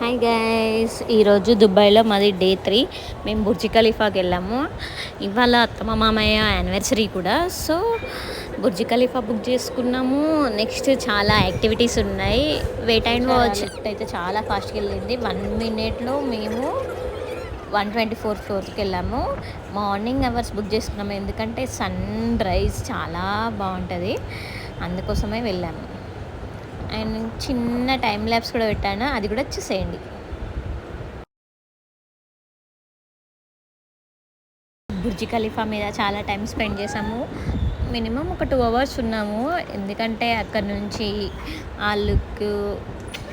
Hi guys, ఈరోజు దుబాయ్లో మాది డే 3. మేము బుర్జ్ ఖలీఫాకి వెళ్ళాము. ఇవాళ అత్తమ్మ మామయ్య యానివర్సరీ కూడా. సో బుర్జ్ ఖలీఫా బుక్ చేసుకున్నాము. నెక్స్ట్ చాలా యాక్టివిటీస్ ఉన్నాయి. వెయిట్ అండ్ వాచ్ అయితే చాలా ఫాస్ట్గా వెళ్ళింది. 1 మినిట్లో మేము 124 ఫ్లోర్కి వెళ్ళాము. మార్నింగ్ అవర్స్ బుక్ చేసుకున్నాము, ఎందుకంటే సన్ రైజ్ చాలా బాగుంటుంది, అందుకోసమే వెళ్ళాము. అండ్ చిన్న టైం ల్యాబ్స్ కూడా పెట్టాను, అది కూడా చూసేయండి. బుర్జ్ ఖలీఫా మీద చాలా టైం స్పెండ్ చేసాము. మినిమం ఒక 2 అవర్స్ ఉన్నాము, ఎందుకంటే అక్కడ నుంచి ఆ లుక్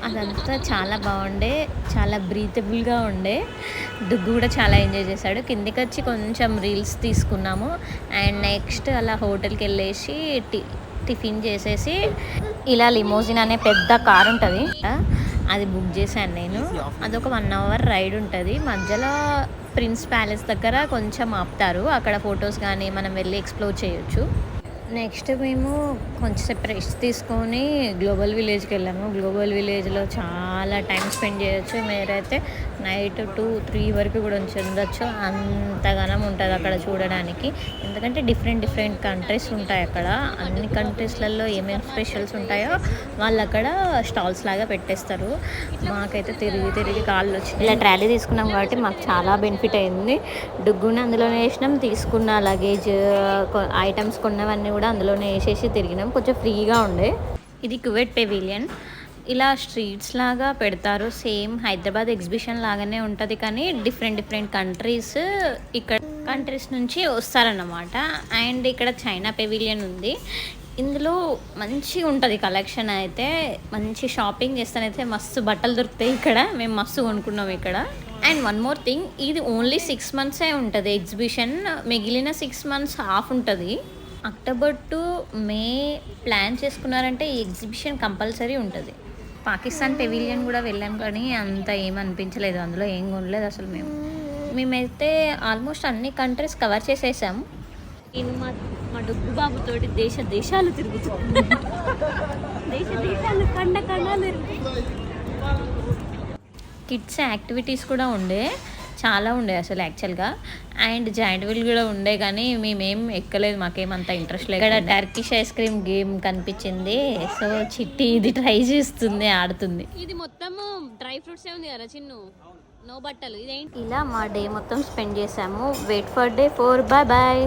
అదంతా చాలా బాగుండే, చాలా బ్రీతబుల్గా ఉండే. దుగ్గు కూడా చాలా ఎంజాయ్ చేశాడు. కిందికి వచ్చి కొంచెం రీల్స్ తీసుకున్నాము. అండ్ నెక్స్ట్ అలా హోటల్కి వెళ్ళేసి టిఫిన్ చేసేసి ఇలా లిమోజిన్ అనే పెద్ద కార్ ఉంటుంది, అది బుక్ చేశాను నేను. అదొక 1 అవర్ రైడ్ ఉంటుంది. మధ్యలో ప్రిన్స్ ప్యాలెస్ దగ్గర కొంచెం ఆపుతారు, అక్కడ ఫొటోస్ కానీ మనం వెళ్ళి ఎక్స్ప్లోర్ చేయొచ్చు. నెక్స్ట్ మేము కొంచెంసేపు రెస్ట్ తీసుకొని గ్లోబల్ విలేజ్కి వెళ్ళాము. గ్లోబల్ విలేజ్లో చాలా టైం స్పెండ్ చేయొచ్చు. మీరైతే నైట్ 2-3 వరకు కూడా ఉండొచ్చు, అంతగానం ఉంటుంది అక్కడ చూడడానికి. ఎందుకంటే డిఫరెంట్ కంట్రీస్ ఉంటాయి అక్కడ. అన్ని కంట్రీస్లలో ఏమేమి స్పెషల్స్ ఉంటాయో వాళ్ళు అక్కడ స్టాల్స్ లాగా పెట్టేస్తారు. మాకైతే తిరిగి కాళ్ళు వచ్చినాయి. ఇలా ట్రాలీ తీసుకున్నాం కాబట్టి మాకు చాలా బెనిఫిట్ అయింది. డుగ్గుని అందులోనే వేసినాం, తీసుకున్న లగేజ్ ఐటమ్స్ కొన్నవన్నీ కూడా అందులోనే వేసేసి తిరిగినాం. కొంచెం ఫ్రీగా ఉండే. ఇది కువైట్ పెవిలియన్. ఇలా స్ట్రీట్స్ లాగా పెడతారు, సేమ్ హైదరాబాద్ ఎగ్జిబిషన్ లాగానే ఉంటుంది, కానీ డిఫరెంట్ కంట్రీస్ ఇక్కడ కంట్రీస్ నుంచి వస్తారన్నమాట. అండ్ ఇక్కడ చైనా పెవిలియన్ ఉంది. ఇందులో మంచిగా ఉంటుంది కలెక్షన్. అయితే మంచి షాపింగ్ చేస్తానైతే మస్తు బట్టలు దొరుకుతాయి ఇక్కడ. మేము మస్తు కొనుక్కున్నాం ఇక్కడ. అండ్ వన్ మోర్ థింగ్, ఇది ఓన్లీ 6 months ఉంటుంది ఎగ్జిబిషన్, మిగిలిన 6 months ఆఫ్ ఉంటుంది. అక్టోబర్ టు మే ప్లాన్ చేసుకున్నారంటే ఈ ఎగ్జిబిషన్ కంపల్సరీ ఉంటుంది. పాకిస్తాన్ పెవిలియన్ కూడా వెళ్ళాం, కానీ అంత ఏమనిపించలేదు, అందులో ఏం కొనలేదు అసలు. మేమైతే ఆల్మోస్ట్ అన్ని కంట్రీస్ కవర్ చేసేసాం. నేను మా డొగ్గు బాబుతోటి దేశాలు తిరుగుతుంది. దేశాలు ఖండాలు. కిడ్స్ యాక్టివిటీస్ కూడా ఉండే, చాలా ఉండే అసలు యాక్చువల్గా. అండ్ జాయింట్ వీల్ కూడా ఉండే, కానీ మేమేం ఎక్కలేదు, మాకేమంత ఇంట్రెస్ట్ లేదు. ఇక్కడ టర్కిష్ ఐస్ క్రీమ్ గేమ్ కనిపించింది, సో చిట్టి ఇది ట్రై చేస్తుంది, ఆడుతుంది. ఇది మొత్తము డ్రై ఫ్రూట్స్ ఉంది కదా చిన్ను, నో బట్టలు. ఇదేంటి? ఇలా మా డే మొత్తం స్పెండ్ చేసాము. Wait for day 4. బాయ్.